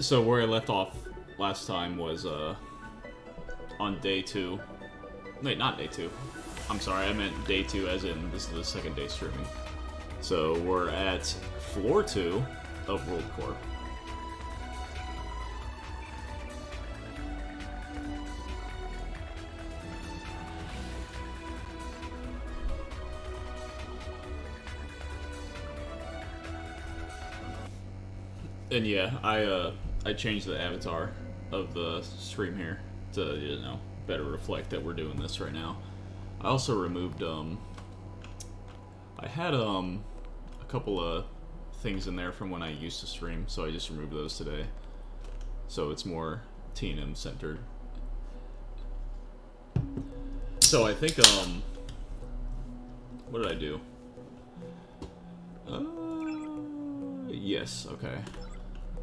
So where I left off last time was on day 2. Wait, not day 2. I'm sorry, I meant day 2 as in this is the second day streaming. So we're at floor 2 of World Corp. And yeah, I changed the avatar of the stream here to, you know, better reflect that we're doing this right now. I also removed I had a couple of things in there from when I used to stream, so I just removed those today. So it's more TNM centered. So I think what did I do? Yes, okay.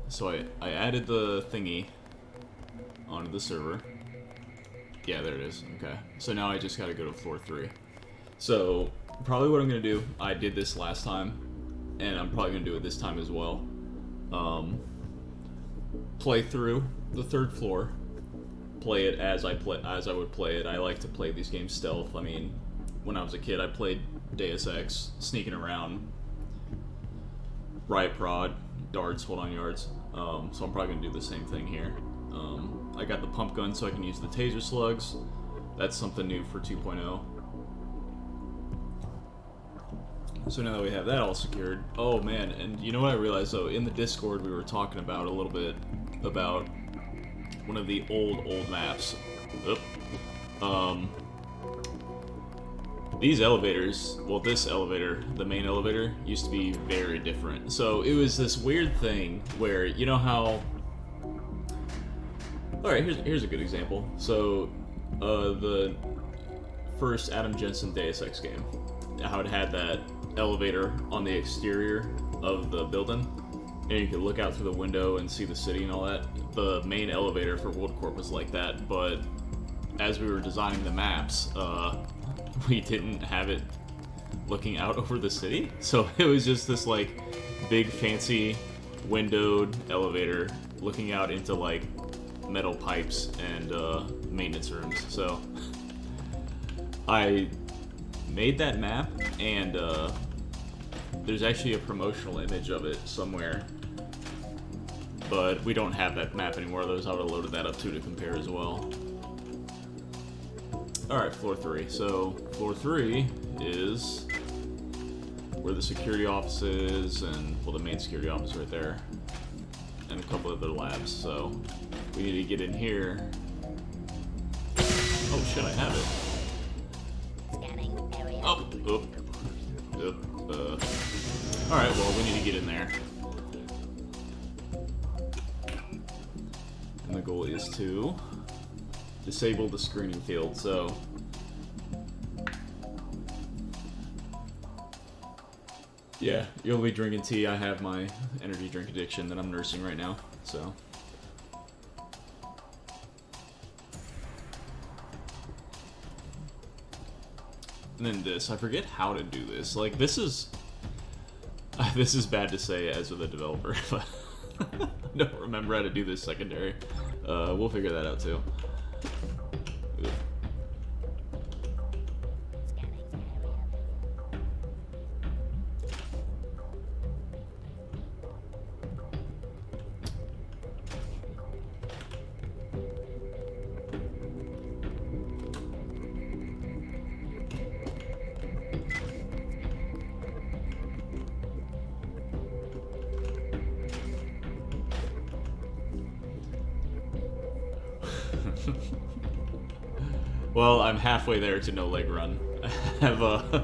So I added the thingy onto the server. Yeah, there it is. Okay. So now I just gotta go to floor 3. So probably what I'm gonna do, I did this last time, and I'm probably gonna do it this time as well. Play through the 3rd floor. Play it as I would play it. I like to play these games stealth. I mean, when I was a kid, I played Deus Ex, sneaking around, riot prod, darts, hold on yards. So I'm probably gonna do the same thing here. I got the pump gun so I can use the taser slugs. That's something new for 2.0. So now that we have that all secured, oh man, and you know what I realized though, in the Discord we were talking about a little bit about one of the old maps. These elevators, well this elevator, the main elevator, used to be very different. So it was this weird thing where, you know how... Alright, here's a good example. So, the first Adam Jensen Deus Ex game, how it had that elevator on the exterior of the building, and you could look out through the window and see the city and all that. The main elevator for World Corp was like that, but as we were designing the maps, we didn't have it looking out over the city, so it was just this like big fancy windowed elevator looking out into like metal pipes and maintenance rooms. So I made that map, and there's actually a promotional image of it somewhere, but we don't have that map anymore. Otherwise I would have loaded that up too to compare as well. Alright, floor 3. So, floor 3 is where the security office is, and, well, the main security office right there, and a couple other labs. So, we need to get in here. Oh shit, I have it. Scanning area. Oh, alright, well, we need to get in there. And the goal is to disable the screening field, so... Yeah, you'll be drinking tea. I have my energy drink addiction that I'm nursing right now, so... And then this, I forget how to do this. Like, this is... This is bad to say as the developer, but... I don't remember how to do this secondary. We'll figure that out too. Well, I'm halfway there to no leg run. I have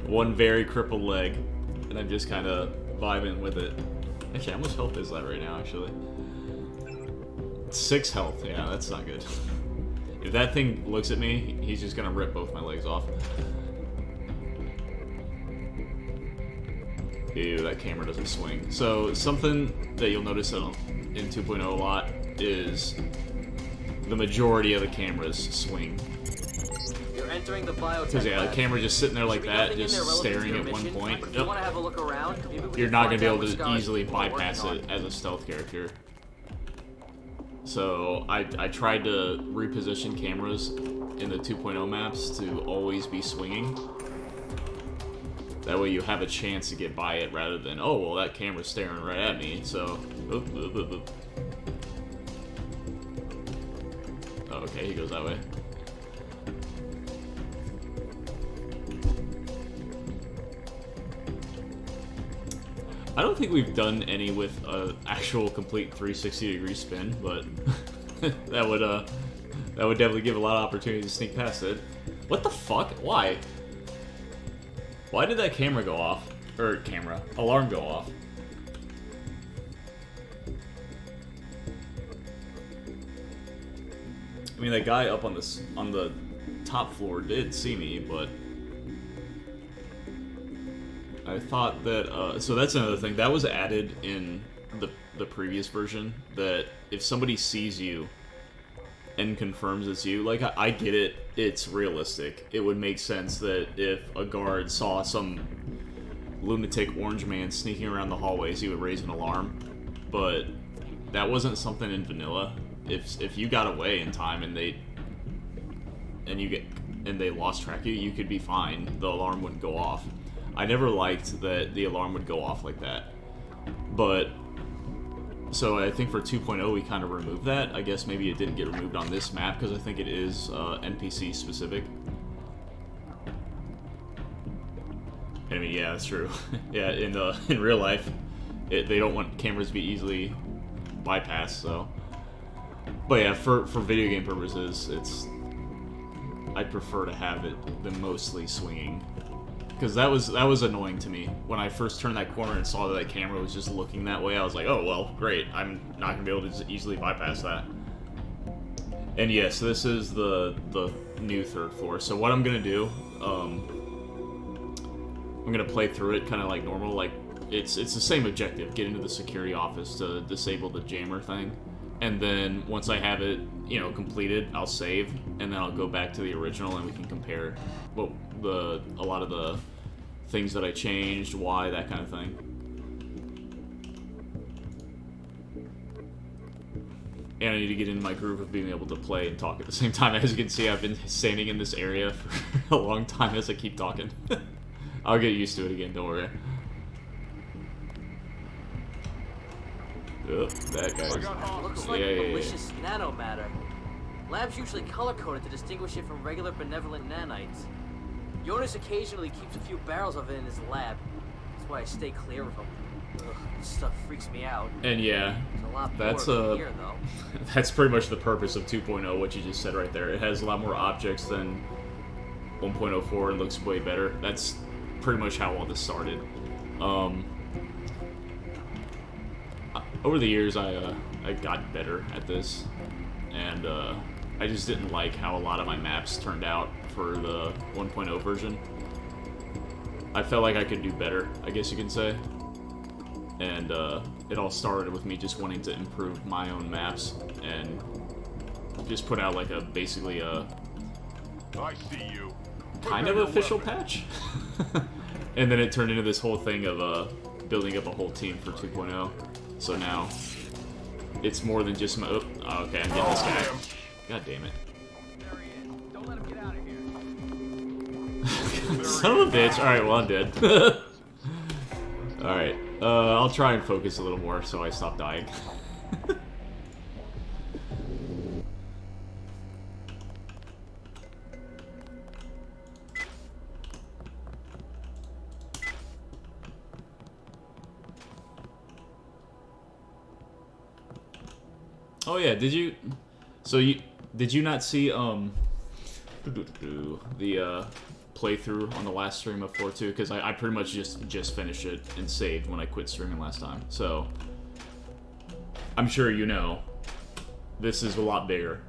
one very crippled leg, and I'm just kind of vibing with it. Actually, how much health is that right now, actually? 6 health, yeah, that's not good. If that thing looks at me, he's just gonna rip both my legs off. Ew, that camera doesn't swing. So, something that you'll notice in 2.0 a lot is the majority of the cameras swing. You're entering the biotech Because yeah, the lab. camera just sitting there like that, Nothing in just there relevant to staring your at one mission, point. but if you want to have a look around, maybe we You're can not find gonna be out able what to scars easily people are bypass working it on. as a stealth character. So I tried to reposition cameras in the 2.0 maps to always be swinging. That way you have a chance to get by it rather than, oh, well, that camera's staring right at me, so... Oh, okay, he goes that way. I don't think we've done any with an actual complete 360-degree spin, but that would definitely give a lot of opportunity to sneak past it. What the fuck? Why? Why did that camera go off? Or alarm go off? I mean, that guy up on the top floor did see me, but I thought that, so that's another thing. That was added in the previous version, that if somebody sees you and confirms it's you, like, I get it, it's realistic. It would make sense that if a guard saw some lunatic orange man sneaking around the hallways, he would raise an alarm. But that wasn't something in vanilla. If you got away in time and they lost track of you, you could be fine. The alarm wouldn't go off. I never liked that the alarm would go off like that. But so I think for 2.0 we kind of removed that. I guess maybe it didn't get removed on this map because I think it is NPC specific. I mean, yeah, that's true. Yeah, in real life, they don't want cameras to be easily bypassed. So, but yeah, for video game purposes, I'd prefer to have it than mostly swinging. Because that was annoying to me. When I first turned that corner and saw that that camera was just looking that way, I was like, oh, well, great. I'm not going to be able to just easily bypass that. And yes, this is the new third floor. So what I'm going to do, I'm going to play through it kind of like normal. Like, it's the same objective, get into the security office to disable the jammer thing. And then once I have it, completed, I'll save, and then I'll go back to the original and we can compare a lot of the things that I changed, why, that kind of thing. And I need to get in my groove of being able to play and talk at the same time. As you can see, I've been standing in this area for a long time as I keep talking. I'll get used to it again, don't worry. Oh, that guy's... Looks like malicious nanomatter. Labs usually color-coded to distinguish it from regular benevolent nanites. Jonas occasionally keeps a few barrels of it in his lab. That's why I stay clear of them. Ugh, this stuff freaks me out. And yeah, that's here, though. That's pretty much the purpose of 2.0, what you just said right there. It has a lot more objects than 1.04 and looks way better. That's pretty much how all this started. Over the years, I got better at this, and I just didn't like how a lot of my maps turned out for the 1.0 version. I felt like I could do better, I guess you can say. And it all started with me just wanting to improve my own maps and just put out like basically a kind of official patch. And then it turned into this whole thing of building up a whole team for 2.0. So now it's more than just my... Oh, okay, I'm getting this guy. God damn it. There he is. Don't let him get out of here. Son of a bitch. Alright, well, I'm dead. Alright, I'll try and focus a little more so I stop dying. Oh yeah, did you not see the playthrough on the last stream of 4.2? Because I pretty much just finished it and saved when I quit streaming last time. So I'm sure you know this is a lot bigger.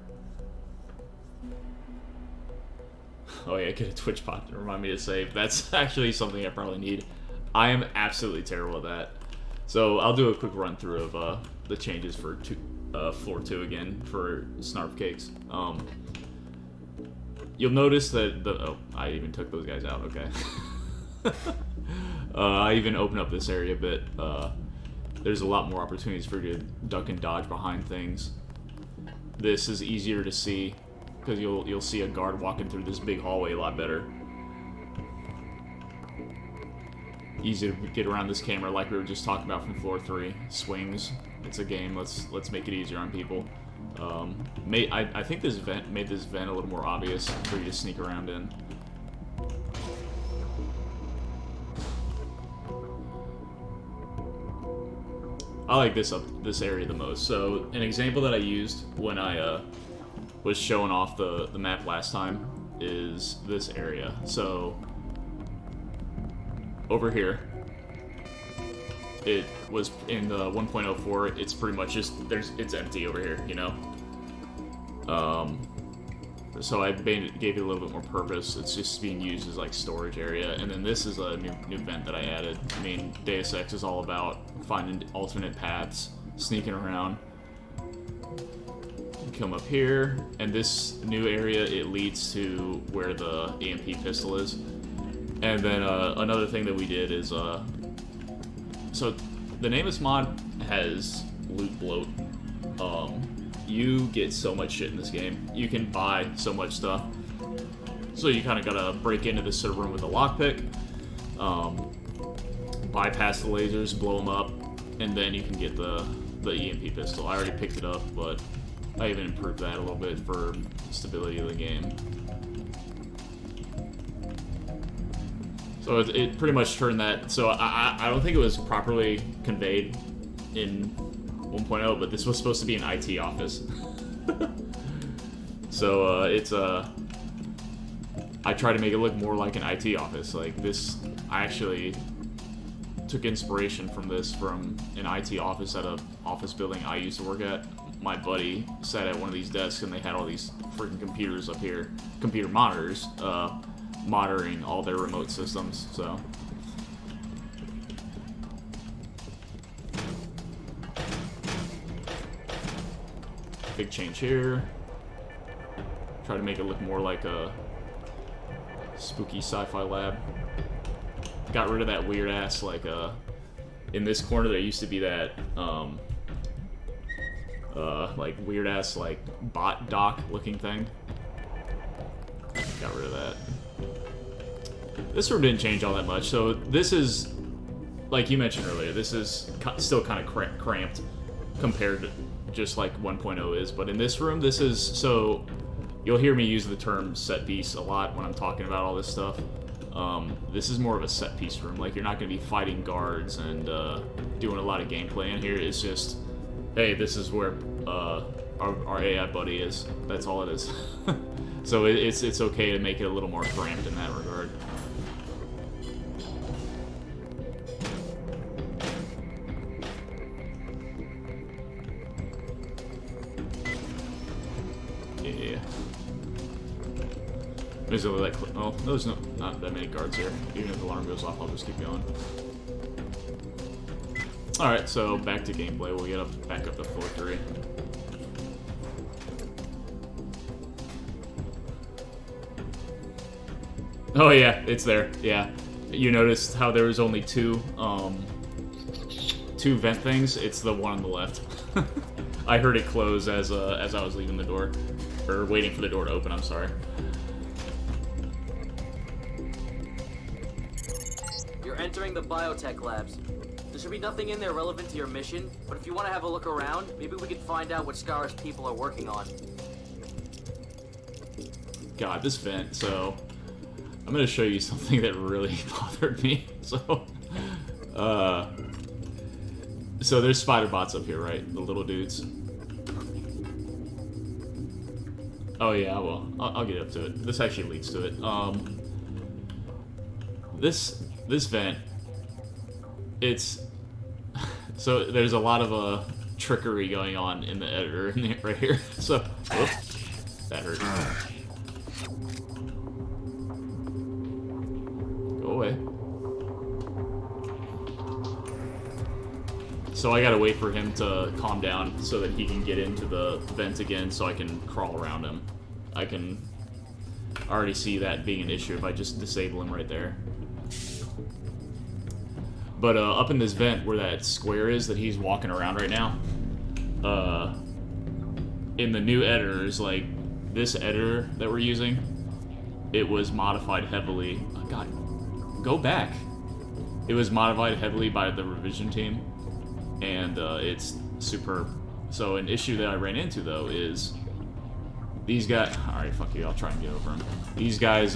Oh yeah, get a Twitch bot to remind me to save. That's actually something I probably need. I am absolutely terrible at that. So I'll do a quick run through of the changes for floor 2 again for Snarf Cakes. You'll notice that I even took those guys out, okay. I even opened up this area a bit. There's a lot more opportunities for you to duck and dodge behind things. this is easier to see because you'll see a guard walking through this big hallway a lot better. Easy to get around this camera, like we were just talking about from floor 3. Swings. It's a game. Let's make it easier on people. I think this vent made this vent a little more obvious for you to sneak around in. I like this area the most. So an example that I used when I was showing off the map last time is this area. So over here, it was in the 1.04. It's pretty much just it's empty over here, you know. So I gave it a little bit more purpose. It's just being used as like storage area. And then this is a new vent that I added. I mean, Deus Ex is all about finding alternate paths, sneaking around. Come up here, and this new area, it leads to where the EMP pistol is. And then another thing that we did is, so the Nameless mod has loot bloat. You get so much shit in this game. You can buy so much stuff. So you kind of gotta break into this server room with a lockpick, bypass the lasers, blow them up, and then you can get the EMP pistol. I already picked it up, but I even improved that a little bit for stability of the game. So it pretty much turned that. So I don't think it was properly conveyed in 1.0, but this was supposed to be an IT office. So it's I try to make it look more like an IT office. Like this, I actually took inspiration from this from an IT office at a office building I used to work at. My buddy sat at one of these desks and they had all these freaking computers up here, computer monitors, monitoring all their remote systems, so. Big change here. Try to make it look more like a spooky sci-fi lab. Got rid of that weird ass, like, in this corner there used to be that, like weird ass, like, bot dock looking thing. Got rid of that. This room didn't change all that much, so this is, like you mentioned earlier, this is still kind of cramped compared to just like 1.0 is, but in this room, this is, so you'll hear me use the term set piece a lot when I'm talking about all this stuff. This is more of a set piece room. Like, you're not going to be fighting guards and doing a lot of gameplay in here. It's just, hey, this is where our AI buddy is. That's all it is. So it's okay to make it a little more cramped in that regard. Yeah. There's only that. Oh, there's not that many guards here. Even if the alarm goes off, I'll just keep going. All right, so back to gameplay. We'll get back up to floor 3. Oh yeah, it's there. Yeah, you noticed how there was only two vent things. It's the one on the left. I heard it close as I was leaving the door, or waiting for the door to open. I'm sorry. You're entering the biotech labs. There should be nothing in there relevant to your mission, but if you want to have a look around, maybe we can find out what Scar's people are working on. God, this vent. So I'm gonna show you something that really bothered me. So there's spider bots up here, right? The little dudes. Oh yeah, well, I'll get up to it. This actually leads to it. This vent, it's so there's a lot of trickery going on in the editor right here. So, whoops, that hurt. Go away. So I gotta wait for him to calm down so that he can get into the vent again so I can crawl around him. I can already see that being an issue if I just disable him right there. But up in this vent where that square is that he's walking around right now, in the new editors, like this editor that we're using, it was modified heavily. Oh, God, go back. It was modified heavily by the revision team, and it's superb. So an issue that I ran into, though, is these guys... Alright, fuck you, I'll try and get over them. These guys,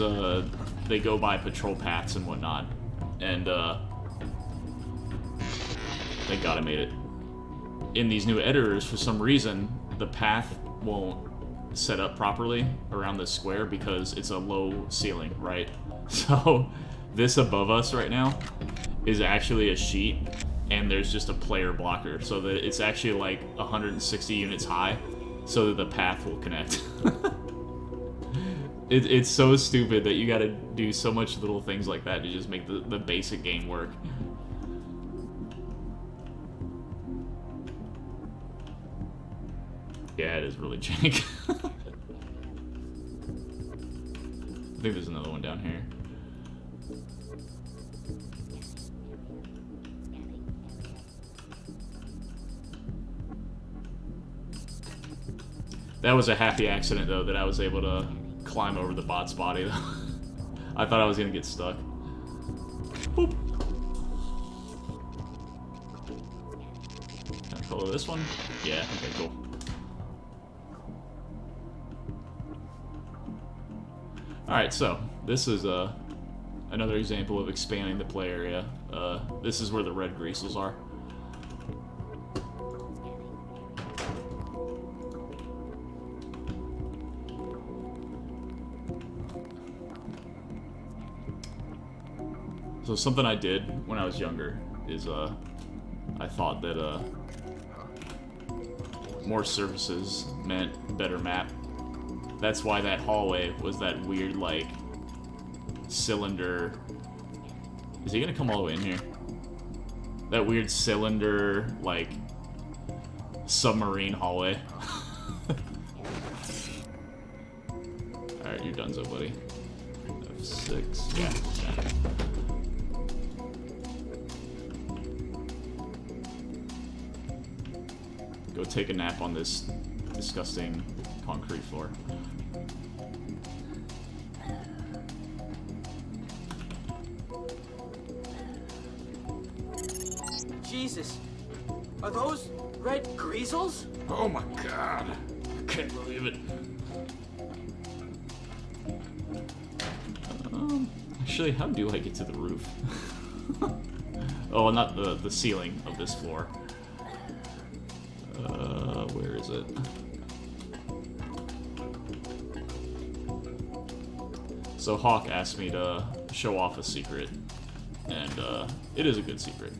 they go by patrol paths and whatnot, and thank God I made it. In these new editors, for some reason, the path won't set up properly around this square because it's a low ceiling, right? So this above us right now is actually a sheet, and there's just a player blocker, so that it's actually like 160 units high, so that the path will connect. It's so stupid that you gotta do so much little things like that to just make the basic game work. Yeah, it is really jank. I think there's another one down here. That was a happy accident, though, that I was able to climb over the bot's body, though. I thought I was gonna get stuck. Boop. Can I follow this one? Yeah, okay, cool. Alright, so, this is another example of expanding the play area. This is where the red greasels are. So something I did when I was younger is, I thought that, more surfaces meant better map. That's why that hallway was that weird, like, cylinder... Is he gonna come all the way in here? That weird cylinder, like, submarine hallway. Alright, you're donezo, buddy. F6, yeah. Go take a nap on this disgusting concrete floor. Jesus, are those red greasels? Oh my God, I can't believe it. Actually, how do I get to the roof? Oh, not the ceiling of this floor. Where is it? So Hawk asked me to show off a secret, and it is a good secret.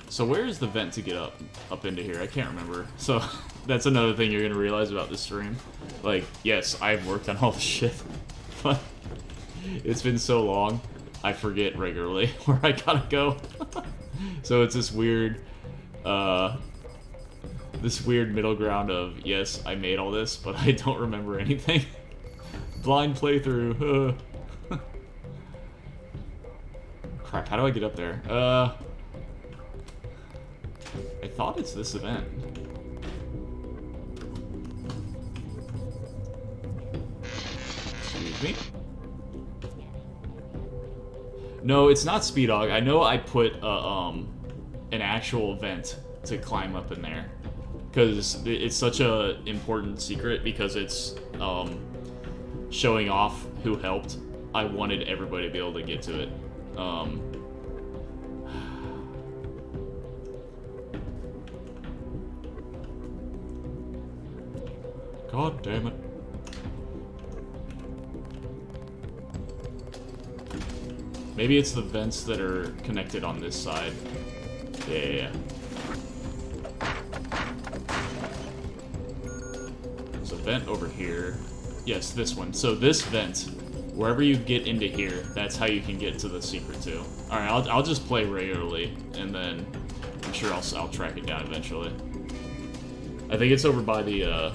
So where is the vent to get up into here? I can't remember. So that's another thing you're gonna realize about this stream. Like, yes, I've worked on all the shit, but it's been so long, I forget regularly where I gotta go. So it's this weird middle ground of, yes, I made all this, but I don't remember anything. Blind playthrough. Crap, how do I get up there? I thought it's this event. Excuse me? No, it's not Speed Dog. I know I put an actual vent to climb up in there. Because it's such a important secret, because it's showing off who helped. I wanted everybody to be able to get to it. God damn it. Maybe it's the vents that are connected on this side. Yeah. There's a vent over here. Yes, this one. So this vent, wherever you get into here, that's how you can get to the secret too. Alright, I'll just play regularly, and then I'm sure I'll track it down eventually. I think it's over by the,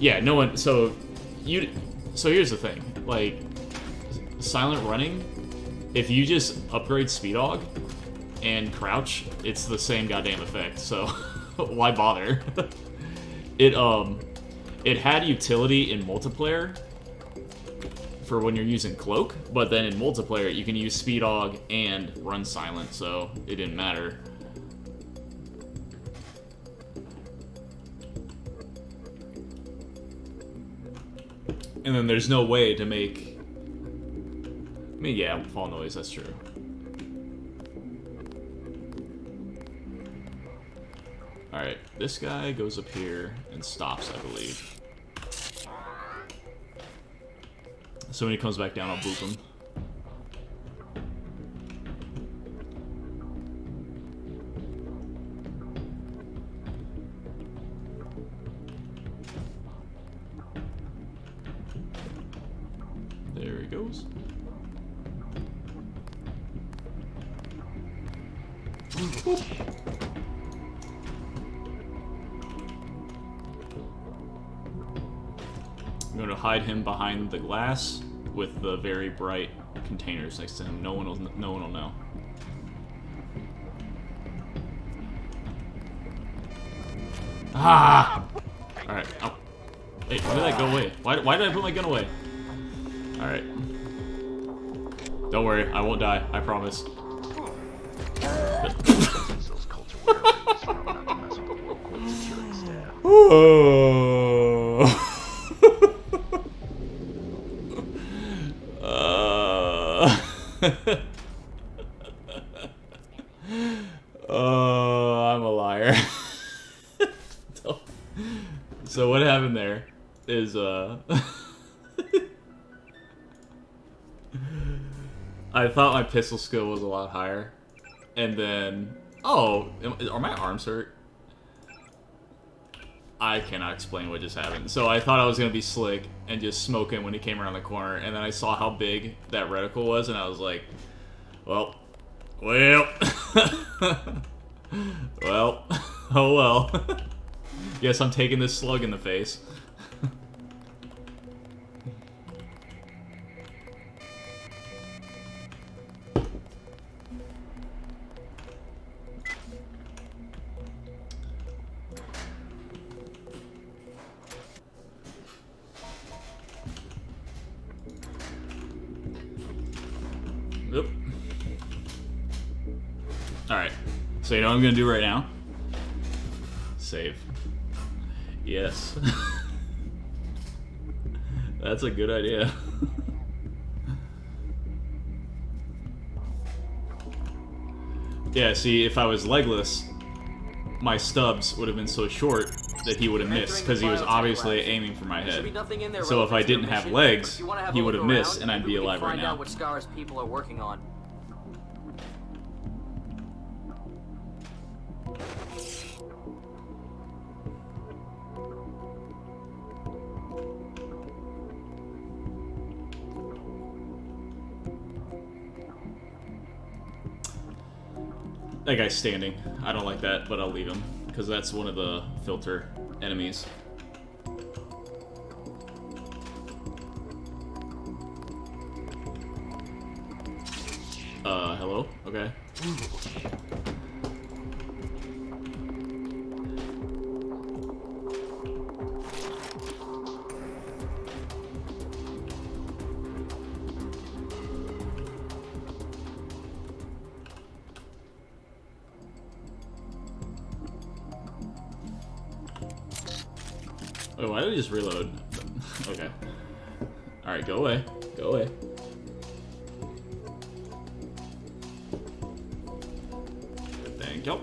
yeah, no one, so So here's the thing, like, silent running, if you just upgrade Speed Aug and crouch, it's the same goddamn effect, so why bother? It had utility in multiplayer for when you're using Cloak, but then in multiplayer you can use Speed Aug and run silent, so it didn't matter. And then there's no way to make... I mean, yeah, fall noise, that's true. Alright, this guy goes up here and stops, I believe. So when he comes back down, I'll boop him. There he goes. Boop. I'm going to hide him behind the glass with the very bright containers next to him. No one will know. Ah! Alright. Oh. Hey, why did that go away? Why did I put my gun away? Alright. Don't worry, I won't die. I promise. Oh. I'm a liar. So what happened there is I thought my pistol skill was a lot higher, and then are my arms hurt? I cannot explain what just happened. So I thought I was gonna be slick and just smoke him when he came around the corner, and then I saw how big that reticle was, and I was like, well, well, oh well. Guess I'm taking this slug in the face. Yep. Alright. So you know what I'm gonna do right now? Save. Yes. That's a good idea. Yeah, see, if I was legless, my stubs would have been so short that he would have missed, because he was obviously aiming for my head. So if I didn't have legs, he would have missed, and I'd be alive right now. What scars people are working on. That guy's standing. I don't like that, but I'll leave him, because that's one of the filter enemies. Hello? Okay. Oh, why did I just reload? Okay. Alright, go away. Go away. Thank you.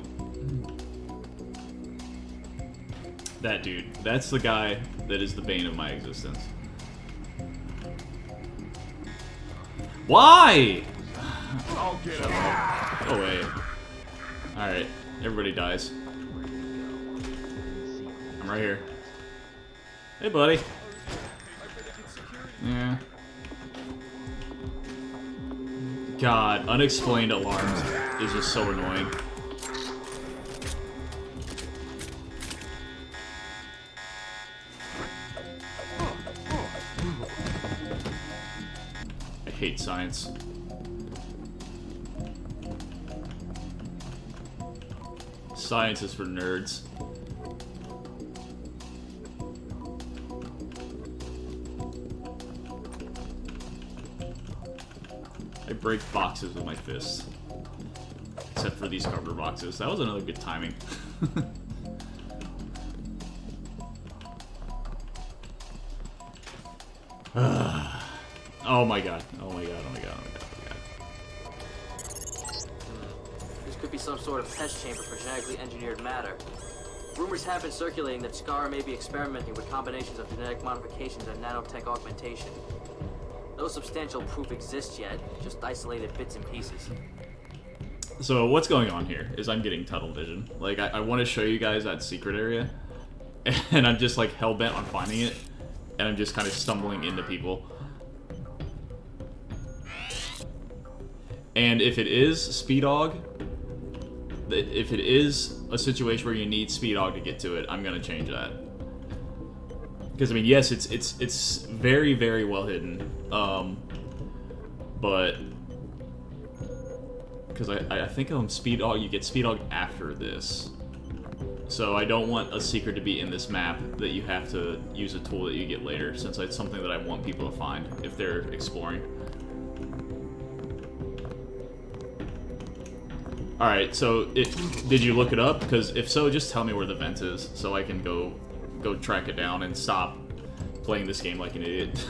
That dude. That's the guy that is the bane of my existence. Why? I'll get him. Go away. Alright. Everybody dies. I'm right here. Hey, buddy. Yeah. God, unexplained alarms is just so annoying. hate science. Science is for nerds. I break boxes with my fists. Except for these cardboard boxes. That was another good timing. Oh my god. Oh my god, oh my god, oh my god, oh my god. This could be some sort of test chamber for genetically engineered matter. Rumors have been circulating that Scar may be experimenting with combinations of genetic modifications and nanotech augmentation. No substantial proof exists yet, just isolated bits and pieces. So what's going on here is I'm getting tunnel vision. Like, I want to show you guys that secret area, and I'm just like hell-bent on finding it, and I'm just kind of stumbling into people. And if it is Speedog, if it is a situation where you need Speedog to get to it, I'm gonna change that. Because I mean, yes, it's very, very well hidden, but because I think on Speedog you get Speedog after this, so I don't want a secret to be in this map that you have to use a tool that you get later, since it's something that I want people to find if they're exploring. Alright, so did you look it up? Because if so, just tell me where the vent is, so I can go track it down and stop playing this game like an idiot.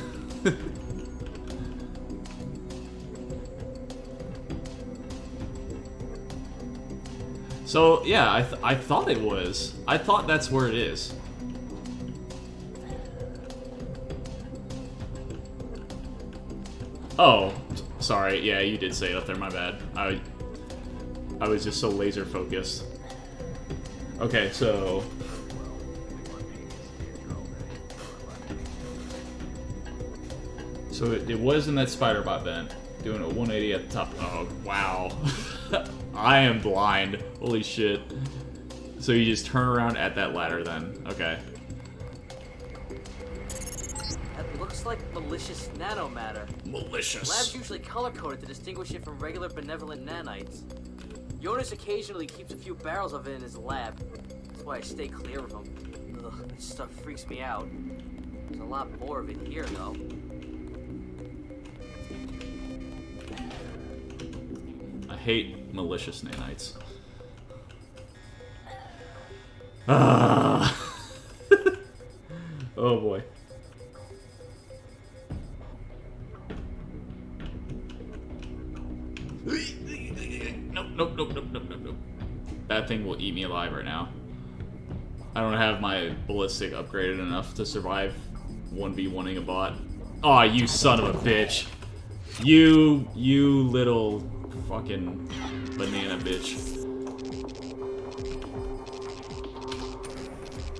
So, yeah, I thought it was. I thought that's where it is. Oh, sorry, yeah, you did say it up there, my bad. I was just so laser focused. Okay, so... So it was in that spider bot vent, doing a 180 at the top. Oh, wow. I am blind. Holy shit. So you just turn around at that ladder then. Okay. That looks like malicious nanomatter. Malicious. Labs usually color-coded to distinguish it from regular benevolent nanites. Jonas occasionally keeps a few barrels of it in his lab. That's why I stay clear of him. Ugh, this stuff freaks me out. There's a lot more of it here, though. I hate malicious nanites. Ah. Oh boy. Nope. That thing will eat me alive right now. I don't have my ballistic upgraded enough to survive 1v1ing a bot. Aw, you son of a bitch. You little fucking banana bitch.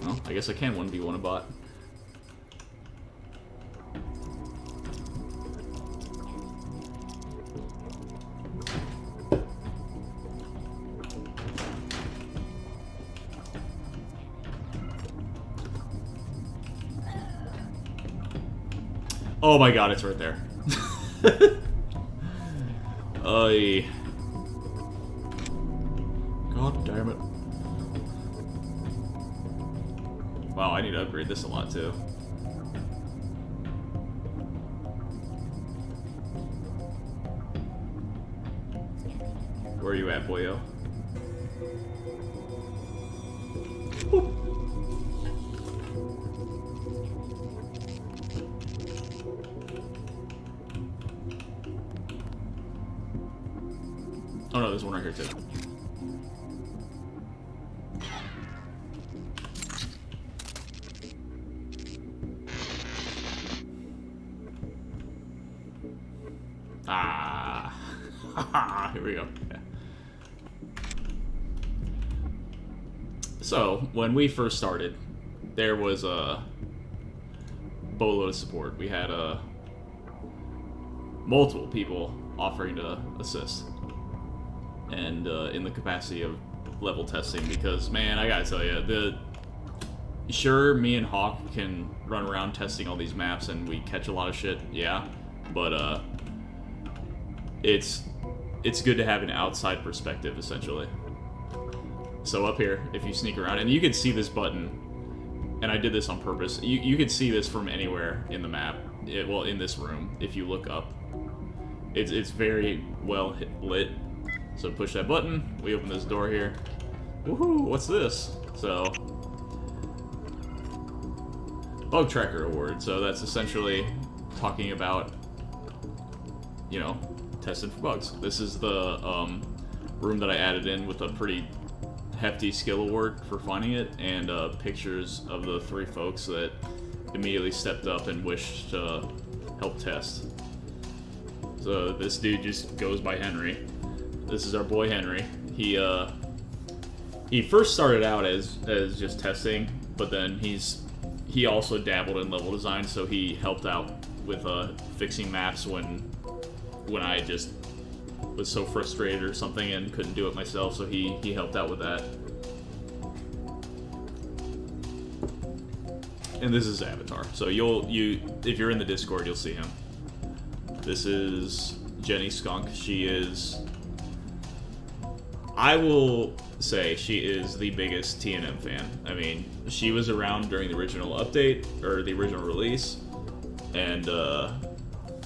Well, I guess I can 1v1 a bot. Oh my god, it's right there. Oy. God damn it. Wow, I need to upgrade this a lot too. Where are you at, boyo? Boop. Oh no, there's one right here too. Ah, here we go. Yeah. So, when we first started, there was a boatload of support. We had multiple people offering to assist. And in the capacity of level testing, because man, I gotta tell you, sure, me and Hawk can run around testing all these maps and we catch a lot of shit, yeah, but it's good to have an outside perspective, essentially. So up here, if you sneak around, and you can see this button, and I did this on purpose, you can see this from anywhere in the map, well, in this room, if you look up. It's very well lit. So push that button, we open this door here. Woohoo, what's this? So, Bug Tracker Award, so that's essentially talking about, you know, testing for bugs. This is the room that I added in with a pretty hefty skill award for finding it, and pictures of the 3 folks that immediately stepped up and wished to help test. So this dude just goes by Henry. This is our boy Henry. He first started out as just testing, but then he also dabbled in level design, so he helped out with fixing maps when I just was so frustrated or something and couldn't do it myself, so he helped out with that. And this is Avatar. So if you're in the Discord, you'll see him. This is Jenny Skunk. She is, I will say, she is the biggest TNM fan. I mean, she was around during the original update, or the original release, and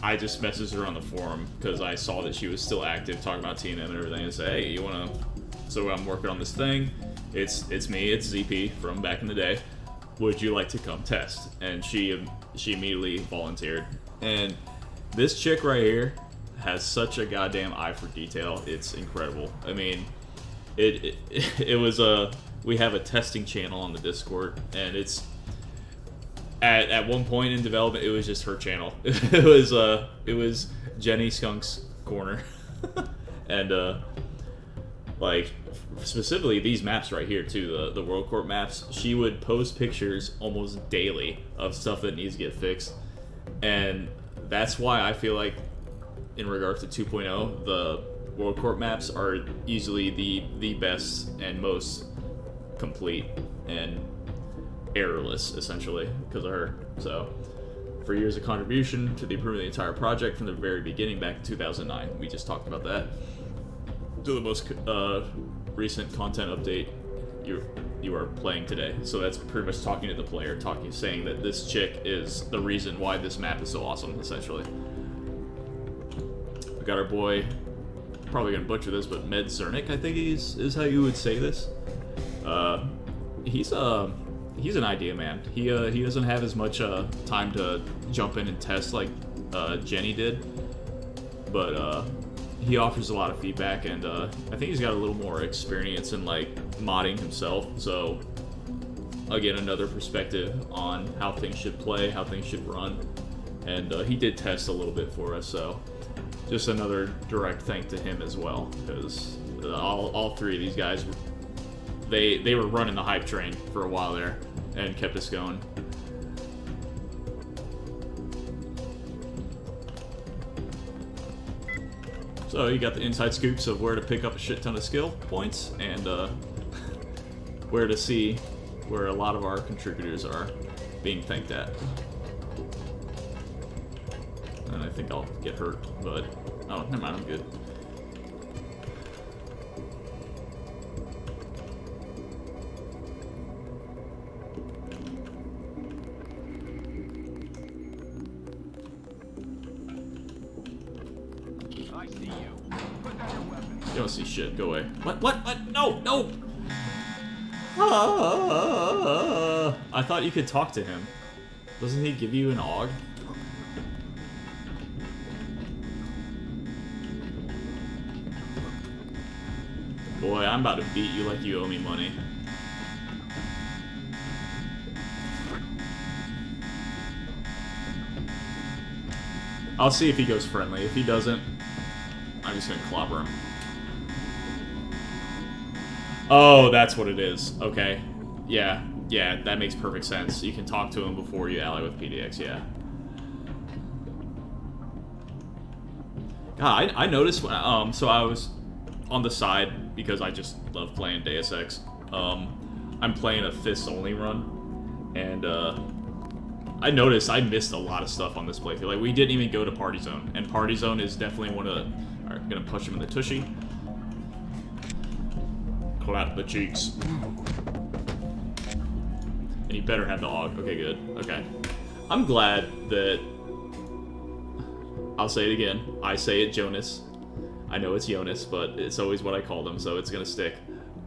I just messaged her on the forum because I saw that she was still active, talking about TNM and everything, and say, hey, you wanna, so I'm working on this thing, it's me, it's ZP from back in the day, would you like to come test? And she immediately volunteered. And this chick right here has such a goddamn eye for detail, it's incredible. I mean, it was we have a testing channel on the Discord, and it's at one point in development it was just her channel. It was Jenny Skunk's corner. And like specifically these maps right here too, the World Corp maps, she would post pictures almost daily of stuff that needs to get fixed. And that's why I feel like in regards to 2.0, the World Corp maps are easily the best and most complete and errorless, essentially, because of her. So, for years of contribution to the improvement of the entire project from the very beginning back in 2009. We just talked about that. To the most recent content update you are playing today. So that's pretty much talking to the player, saying that this chick is the reason why this map is so awesome, essentially. We got our boy, probably gonna butcher this, but Med Zernik, I think is how you would say this. He's an idea man. He doesn't have as much time to jump in and test like Jenny did, but he offers a lot of feedback, and I think he's got a little more experience in like modding himself. So again, another perspective on how things should play, how things should run, and he did test a little bit for us. So just another direct thank to him as well, because all 3 of these guys, they were running the hype train for a while there and kept us going. So you got the inside scoops of where to pick up a shit ton of skill points, and where to see where a lot of our contributors are being thanked at. And I think I'll get hurt, but oh, never mind, I'm good. I see you. Put down your weapon. You don't see shit. Go away. What? No! No! I thought you could talk to him. Doesn't he give you an AUG? Boy, I'm about to beat you like you owe me money. I'll see if he goes friendly. If he doesn't, I'm just gonna clobber him. Oh, that's what it is. Okay. Yeah, that makes perfect sense. You can talk to him before you ally with PDX, yeah. God, I noticed when, so I was on the side because I just love playing Deus Ex. I'm playing a fists-only run, and I noticed I missed a lot of stuff on this playthrough. Like, we didn't even go to Party Zone, and Party Zone is definitely one of Alright, I'm gonna punch him in the tushy. Clap the cheeks. And you better have the AUG. Okay, good. Okay. I'm glad that... I'll say it again. I say it Jonas. I know it's Jonas, but it's always what I call them, so it's gonna stick.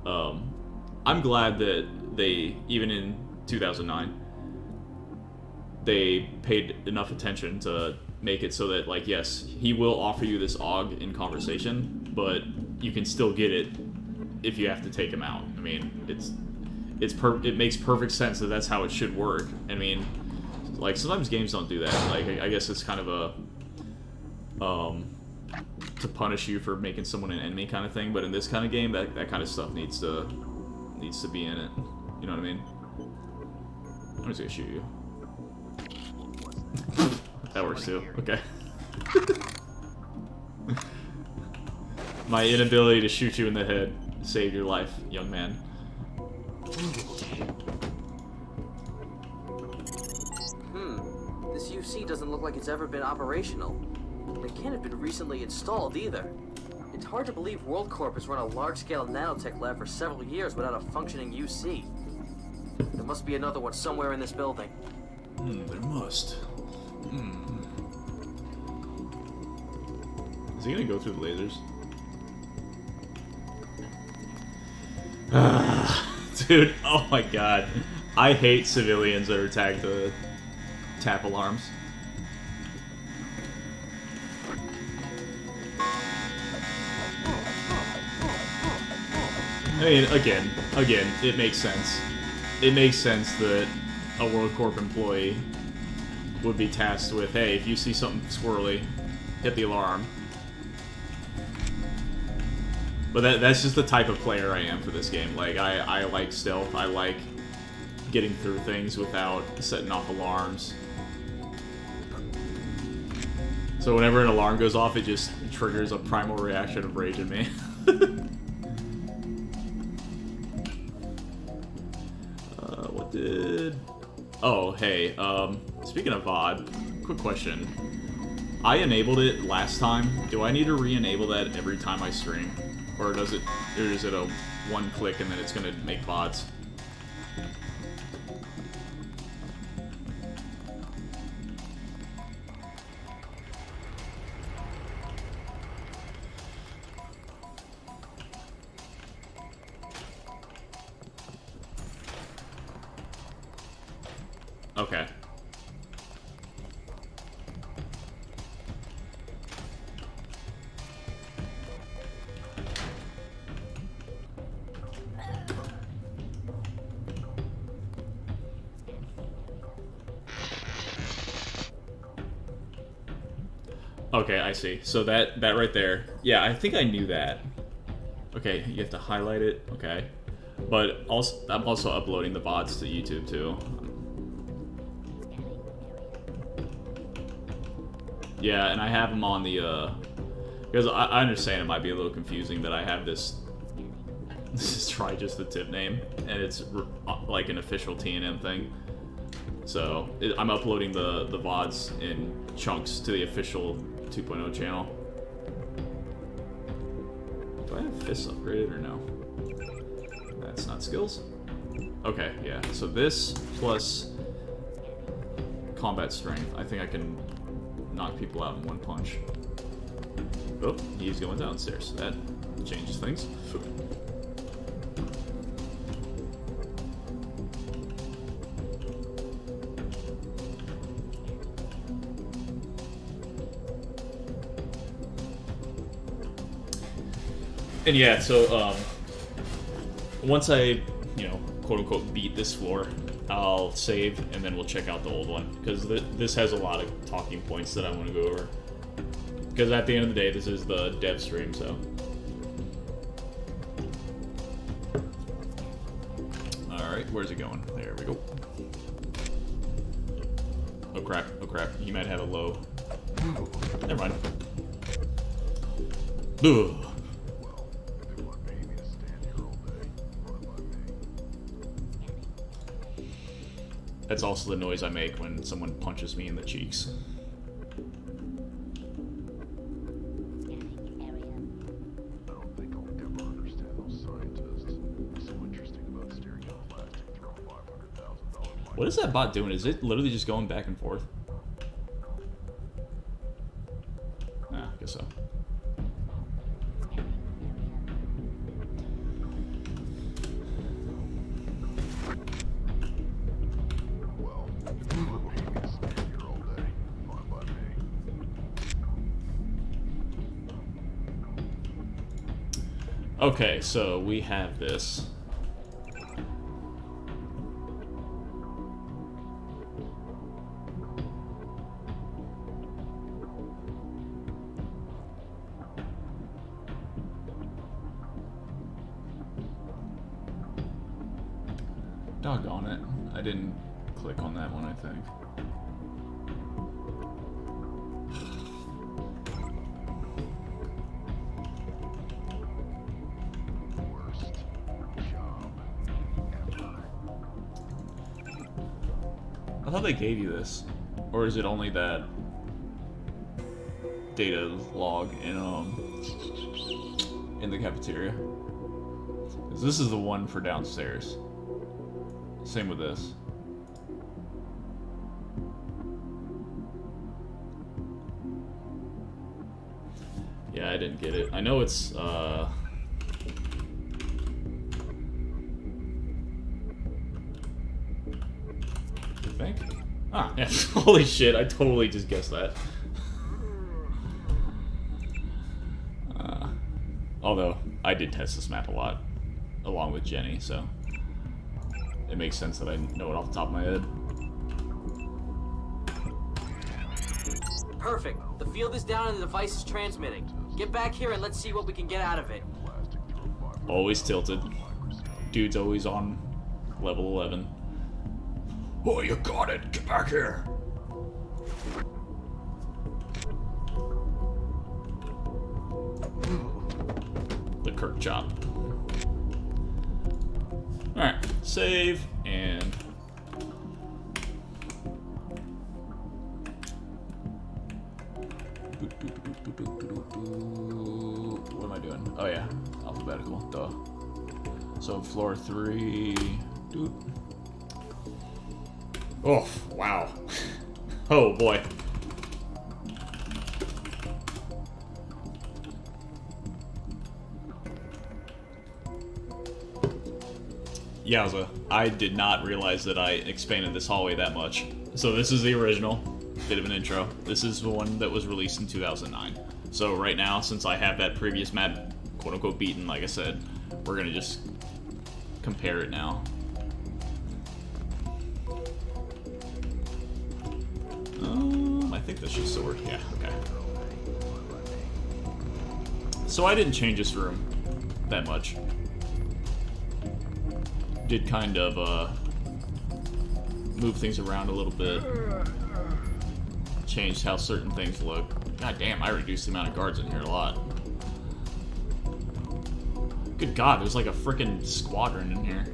I'm glad that they, even in 2009, they paid enough attention to make it so that, like, yes, he will offer you this AUG in conversation, but you can still get it if you have to take him out. I mean, it makes perfect sense that that's how it should work. I mean, like, sometimes games don't do that. Like, I guess it's kind of a to punish you for making someone an enemy kind of thing, but in this kind of game, that kind of stuff needs to be in it. You know what I mean? I'm just gonna shoot you. That works too. Okay. My inability to shoot you in the head saved your life, young man. This UC doesn't look like it's ever been operational. It can't have been recently installed either. It's hard to believe WorldCorp has run a large-scale nanotech lab for several years without a functioning UC. There must be another one somewhere in this building. There must. Is he gonna go through the lasers? Dude, oh my god. I hate civilians that are tagged to tap alarms. I mean, again, it makes sense. It makes sense that a WorldCorp employee would be tasked with, hey, if you see something squirrely, hit the alarm. But that's just the type of player I am for this game. Like, I like stealth, I like getting through things without setting off alarms. So whenever an alarm goes off, it just triggers a primal reaction of rage in me. What did... Oh, hey, speaking of VOD, quick question. I enabled it last time. Do I need to re-enable that every time I stream? Or is it a one click and then it's gonna make VODs? Okay. Okay, I see. So that right there. Yeah, I think I knew that. Okay, you have to highlight it. Okay. But also, I'm also uploading the VODs to YouTube too. Yeah, and I have them on the, because I understand it might be a little confusing that I have this is try just the tip name, and it's like an official TNM thing. So I'm uploading the VODs in chunks to the official 2.0 channel. Do I have fists upgraded or no? That's not skills. Okay, yeah. So this plus combat strength. I think I can knock people out in one punch. Oh, he's going downstairs. That changes things. And yeah, so once I, quote unquote beat this floor, I'll save and then we'll check out the old one, because this has a lot of talking points that I want to go over. Because at the end of the day, this is the dev stream, so. Alright, where's it going? There we go. Oh crap, oh crap. He might have a low. Never mind. Ugh. That's also the noise I make when someone punches me in the cheeks. What is that bot doing? Is it literally just going back and forth? Nah, I guess so. Well, if you look like you can stand here all day, fine by me. Okay, so we have this. Doggone it. I didn't click on that one, I think. Worst job ever. I thought they gave you this. Or is it only that data log in the cafeteria? 'Cause this is the one for downstairs. Same with this. Yeah, I didn't get it. I know it's, I think? Ah, yeah. Holy shit, I totally just guessed that. Although, I did test this map a lot, along with Jenny, so it makes sense that I know it off the top of my head. Perfect. The field is down and the device is transmitting. Get back here and let's see what we can get out of it. Always tilted. Dude's always on level 11. Oh, you got it! Get back here! The Kirk chop. Alright, save, and... What am I doing? Oh yeah, alphabetical, duh. So floor 3... Dude. Oh, wow. Oh boy. Yowza, I did not realize that I expanded this hallway that much. So this is the original, bit of an intro. This is the one that was released in 2009. So right now, since I have that previous map, quote-unquote, beaten, like I said, we're gonna just compare it now. I think this should sword. Yeah, okay. So I didn't change this room that much. Did kind of move things around a little bit. Changed how certain things look. God damn, I reduced the amount of guards in here a lot. Good God, there's like a freaking squadron in here.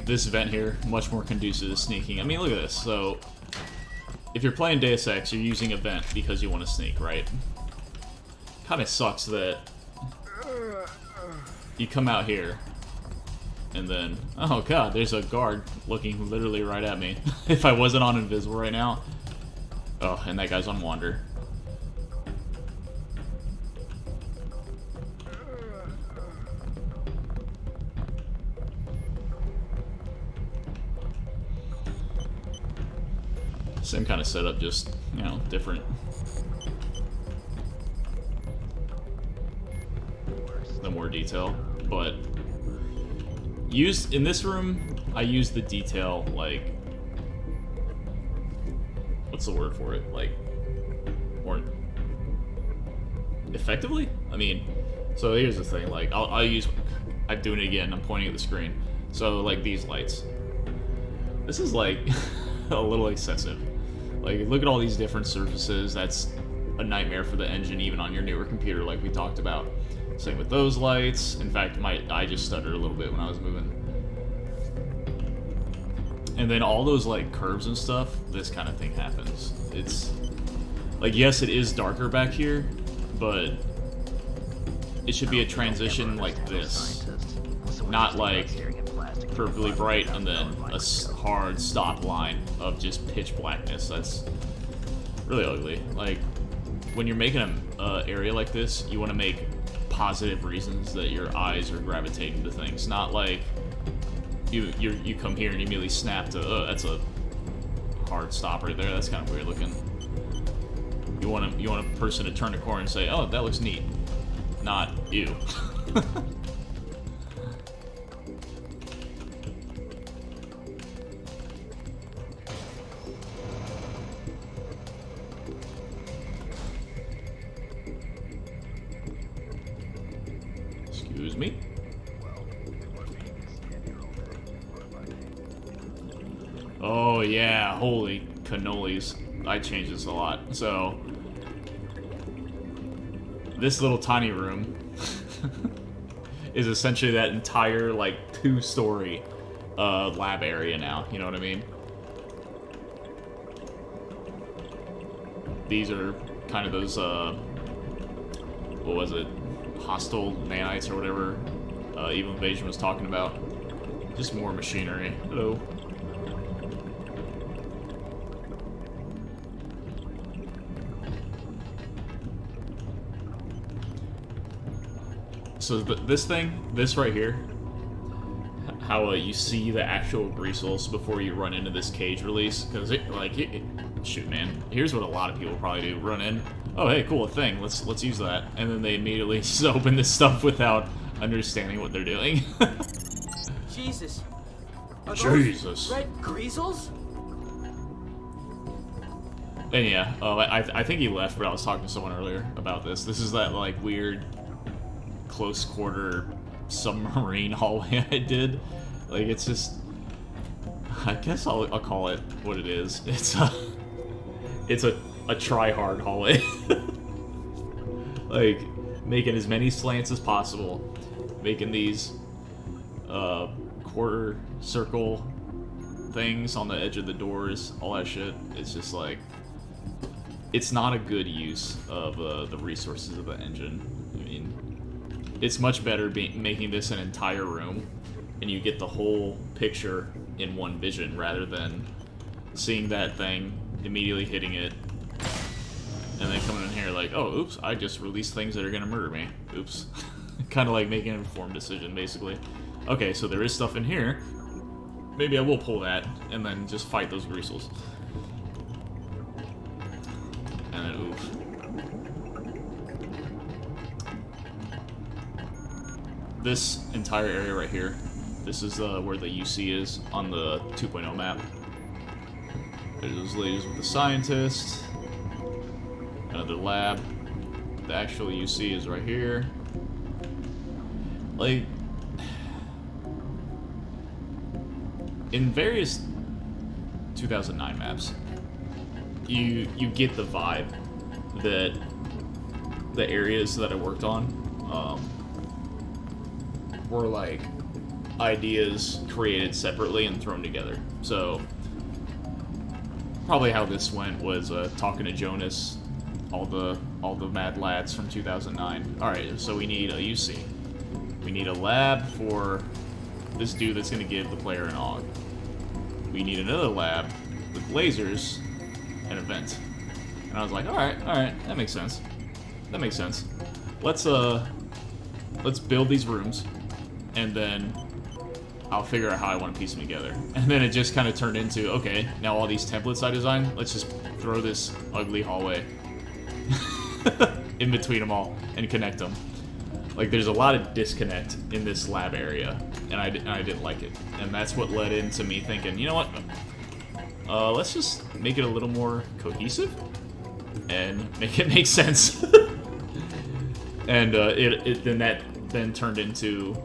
This event here, much more conducive to sneaking. I mean, look at this. So, if you're playing Deus Ex, you're using event because you want to sneak, right? Kind of sucks that you come out here, and then, oh god, there's a guard looking literally right at me. If I wasn't on invisible right now. Oh, and that guy's on wander. Same kind of setup, just, you know, different. The more detail, but in this room, I use the detail, like, what's the word for it? Like, more effectively? I mean, so here's the thing, like, I'm doing it again, I'm pointing at the screen. So, like, these lights. This is, like, a little excessive. Like, look at all these different surfaces. That's a nightmare for the engine, even on your newer computer, like we talked about. Same with those lights. In fact, I just stuttered a little bit when I was moving. And then all those, like, curves and stuff, this kind of thing happens. It's, like, yes, it is darker back here, but it should be a transition like this. Not like perfectly bright and then a hard stop line of just pitch blackness. That's really ugly. Like, when you're making an area like this, you want to make positive reasons that your eyes are gravitating to things. Not like you come here and you immediately snap to, oh, that's a hard stop right there. That's kind of weird looking. You want a person to turn a corner and say, oh, that looks neat. Not ew. Excuse me? Oh yeah, holy cannolis. I changed this a lot. So, this little tiny room is essentially that entire, like, 2-story lab area now. You know what I mean? These are kind of those, what was it? Hostile nanites or whatever Evil Invasion was talking about. Just more machinery. Hello. So this right here, how you see the actual greasels before you run into this cage release, because shoot, man, here's what a lot of people probably do: run in, oh hey, cool, a thing, let's use that, and then they immediately just open this stuff without understanding what they're doing. Jesus. Are Jesus. those red greasels? And yeah, I think he left, but I was talking to someone earlier about this. This is that, like, weird close quarter submarine hallway I did. Like, it's just, I guess I'll call it what it is. It's a try-hard hallway. Like, making as many slants as possible, making these quarter circle things on the edge of the doors, all that shit. It's just like, it's not a good use of the resources of the engine. I mean, it's much better making this an entire room, and you get the whole picture in one vision, rather than seeing that thing, immediately hitting it, and then coming in here like, oh, oops, I just released things that are gonna murder me. Oops. Kind of like making an informed decision, basically. Okay, so there is stuff in here. Maybe I will pull that, and then just fight those greasels. And then, oof. This entire area right here, this is where the UC is on the 2.0 map. There's those ladies with the scientist. Another lab. The actual UC is right here. Like, in various 2009 maps, you get the vibe that the areas that I worked on were like ideas created separately and thrown together. So probably how this went was talking to Jonas, all the mad lads from 2009. All right, so we need a UC. We need a lab for this dude that's gonna give the player an AUG. We need another lab with lasers and a vent. And I was like, all right, that makes sense. That makes sense. Let's build these rooms, and then I'll figure out how I want to piece them together. And then it just kind of turned into, okay, now all these templates I designed, let's just throw this ugly hallway in between them all and connect them. Like, there's a lot of disconnect in this lab area, and I didn't like it. And that's what led into me thinking, you know what? Let's just make it a little more cohesive and make it make sense. And that turned into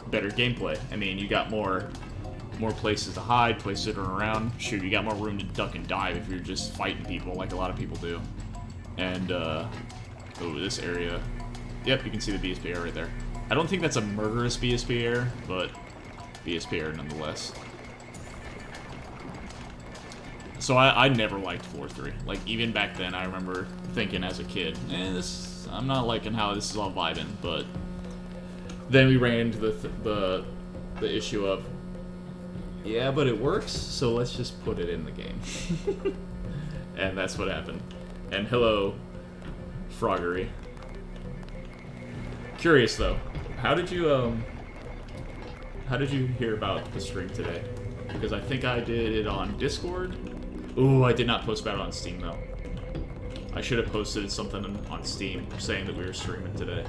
better gameplay. I mean, you got more places to hide, places to run around. Shoot, you got more room to duck and dive if you're just fighting people like a lot of people do. And oh, this area. Yep, you can see the BSP air right there. I don't think that's a murderous BSP air, but BSP air nonetheless. So I never liked floor 3. Like, even back then, I remember thinking as a kid, I'm not liking how this is all vibing, but then we ran into the issue of, yeah, but it works, so let's just put it in the game. And that's what happened. And hello, Froggery. Curious though, how did you hear about the stream today? Because I think I did it on Discord. Ooh, I did not post about it on Steam though. I should have posted something on Steam saying that we were streaming today.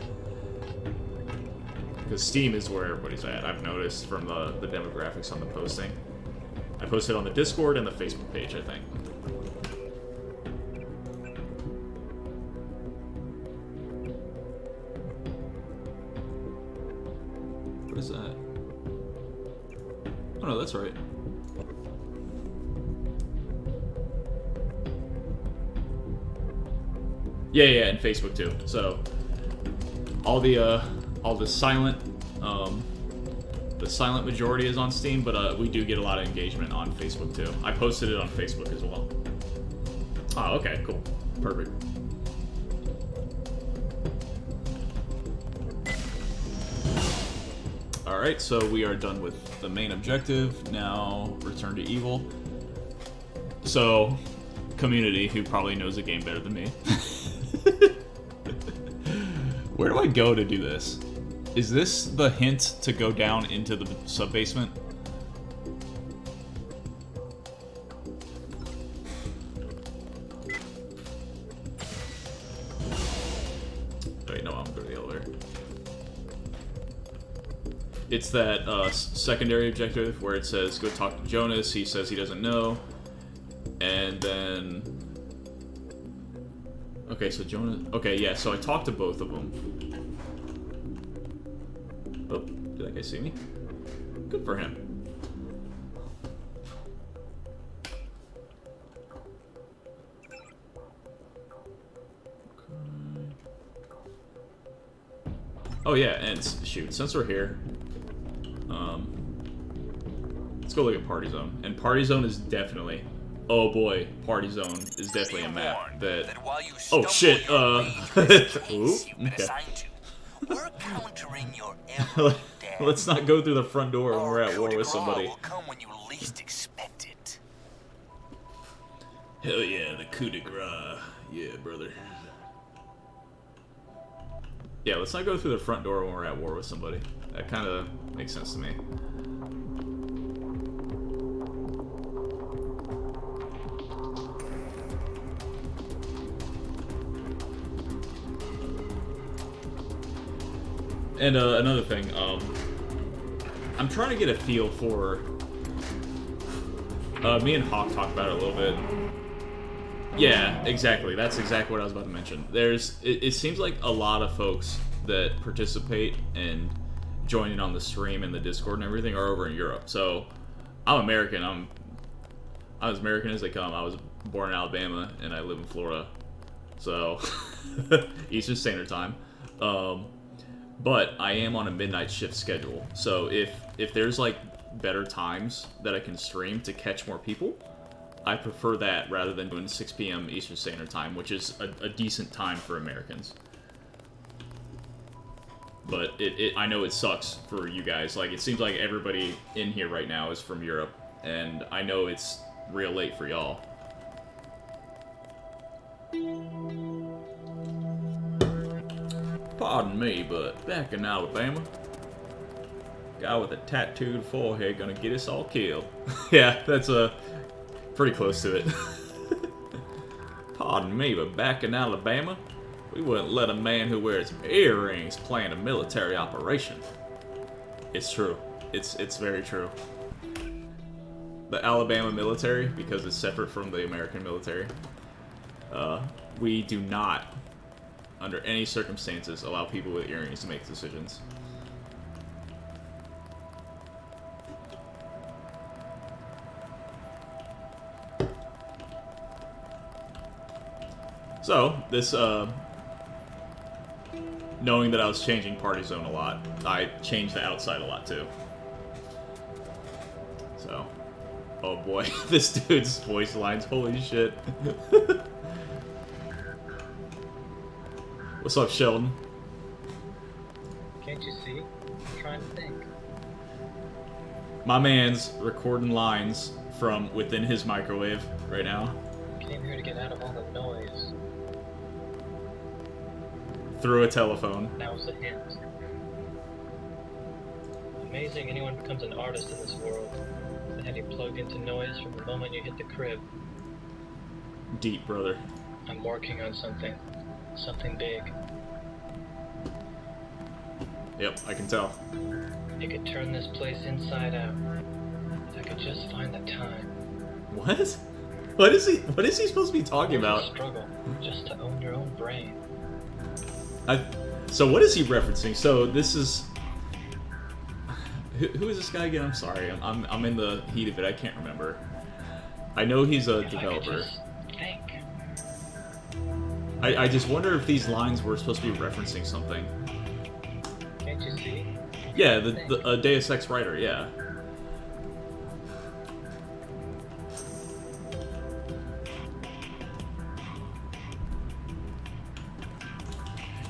Because Steam is where everybody's at, I've noticed from the demographics on the posting. I posted on the Discord and the Facebook page, I think. What is that? Oh no, that's right. Yeah, and Facebook too. So all the silent majority is on Steam, but we do get a lot of engagement on Facebook too. I posted it on Facebook as well. Oh, okay, cool, perfect. All right, so we are done with the main objective. Now, return to evil. So, community, who probably knows the game better than me. Where do I go to do this? Is this the hint to go down into the sub-basement? Wait, no, I'm going to the elevator. It's that secondary objective where it says, go talk to Jonas, he says he doesn't know. And then... Okay, so Jonas... Okay, yeah, so I talked to both of them. Oh, did that guy see me? Good for him. Oh yeah, and shoot, since we're here, let's go look at Party Zone. And Party Zone is definitely, oh boy, Party Zone is definitely a map that oh shit, ooh, okay. We're countering your every Let's not go through the front door when we're at war with somebody. will come when you least expect it. Hell yeah, the coup de grace. Yeah, brother. Yeah, let's not go through the front door when we're at war with somebody. That kind of makes sense to me. And another thing, I'm trying to get a feel for... me and Hawk talked about it a little bit. Yeah, exactly. That's exactly what I was about to mention. It seems like a lot of folks that participate and join in on the stream and the Discord and everything are over in Europe. So, I'm American. I'm as American as they come. I was born in Alabama and I live in Florida. So, Eastern Standard Time. But I am on a midnight shift schedule. So, if there's like better times that I can stream to catch more people, I prefer that rather than doing 6 p.m. Eastern Standard Time, which is a decent time for Americans. But I know it sucks for you guys. Like, it seems like everybody in here right now is from Europe, and I know it's real late for y'all. Pardon me, but back in Alabama, guy with a tattooed forehead gonna get us all killed. Yeah, that's pretty close to it. Pardon me, but back in Alabama, we wouldn't let a man who wears earrings plan a military operation. It's true. It's very true. The Alabama military, because it's separate from the American military, we do not, under any circumstances, allow people with earrings to make decisions. So, this, knowing that I was changing Party Zone a lot, I changed the outside a lot too. So, Oh boy, this dude's voice lines, holy shit. What's up, Sheldon? Can't you see? I'm trying to think. My man's recording lines from within his microwave right now. Came here to get out of all the noise. Through a telephone. That was a hint. Amazing anyone becomes an artist in this world. They have you plugged into noise from the moment you hit the crib. Deep, brother. I'm working on something. Something big. Yep, I can tell. It could turn this place inside out. If I could just find the time. What? What is he supposed to be talking It's a about? struggle just to own your own brain. So what is he referencing? So this is... Who is this guy again? I'm sorry. I'm in the heat of it. I can't remember. I know he's a If I could developer. just think. I just wonder if these lines were supposed to be referencing something. Can't you see? Yeah, the Deus Ex writer, yeah.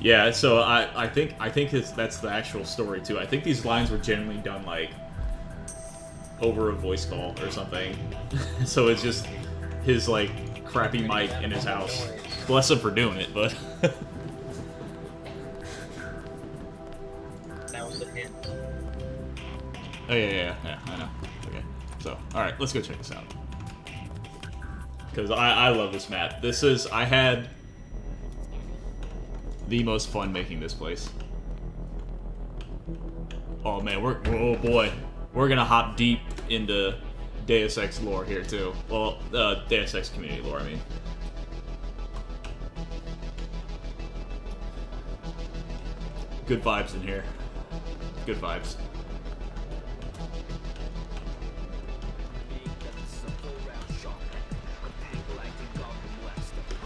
Yeah, so I think that's the actual story too. I think these lines were generally done like over a voice call or something. So it's just his like crappy mic in his house. Bless him for doing it, but That was a hint. oh yeah, I know. Okay, so all right, let's go check this out because I love this map. I had the most fun making this place. Oh man, oh boy, we're gonna hop deep into Deus Ex lore here too. Well, Deus Ex community lore, I mean. Good vibes in here. Good vibes.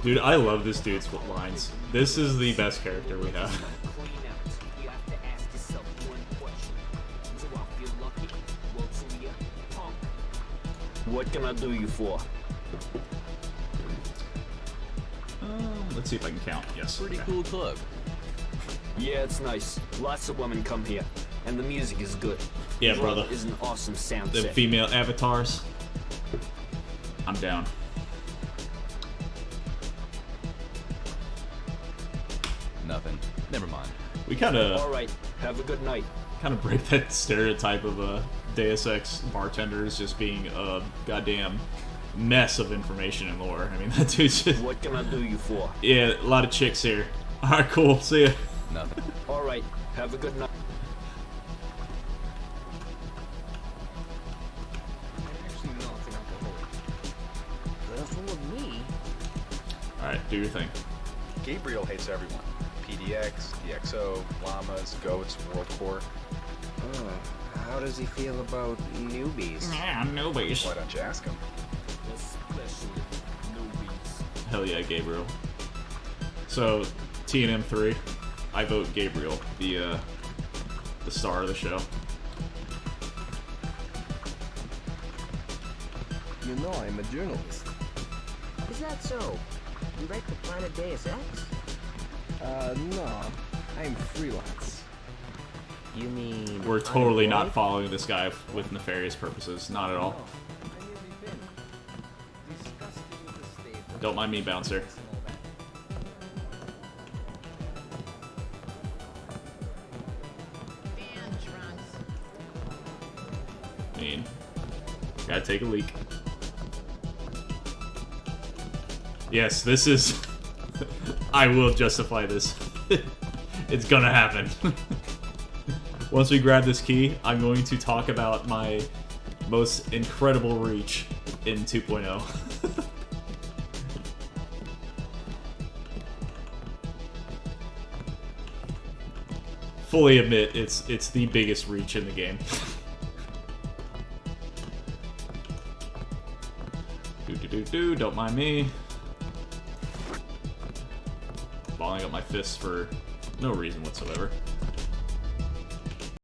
Dude, I love this dude's lines. This is the best character we have. What can I do you for? Let's see if I can count. Yes. Pretty okay. cool club. Yeah, it's nice. Lots of women come here, and the music is good. Yeah, Drum brother. is an awesome sound The set. female avatars. I'm down. Nothing. Never mind. We kind All of right, have a good night. break that stereotype of Deus Ex bartenders just being a goddamn mess of information and lore. I mean, that dude's just... What can I do you for? Yeah, a lot of chicks here. Alright, cool. See ya. Nothing. All right, have a good night. Actually, no, it's an alcoholic. Careful with me. Alright, do your thing. Gabriel hates everyone. PDX, DXO, llamas, goats, WorldCore. Oh, how does he feel about newbies? Yeah, nobody's. Why don't you ask him? Especially newbies. Hell yeah, Gabriel. So, T&M 3, I vote Gabriel, the star of the show. You know I'm a journalist. Is that so? You write for Planet Deus Ex? No. I'm freelance. You mean... We're totally not unemployed? following this guy with nefarious purposes. Not at all. I nearly been. Disgusting with the state. Don't mind me, bouncer. I mean, gotta take a leak. Yes, this is... I will justify this. It's gonna happen. Once we grab this key, I'm going to talk about my most incredible reach in 2.0. Fully admit, it's the biggest reach in the game. Don't mind me. Balling up my fists for no reason whatsoever.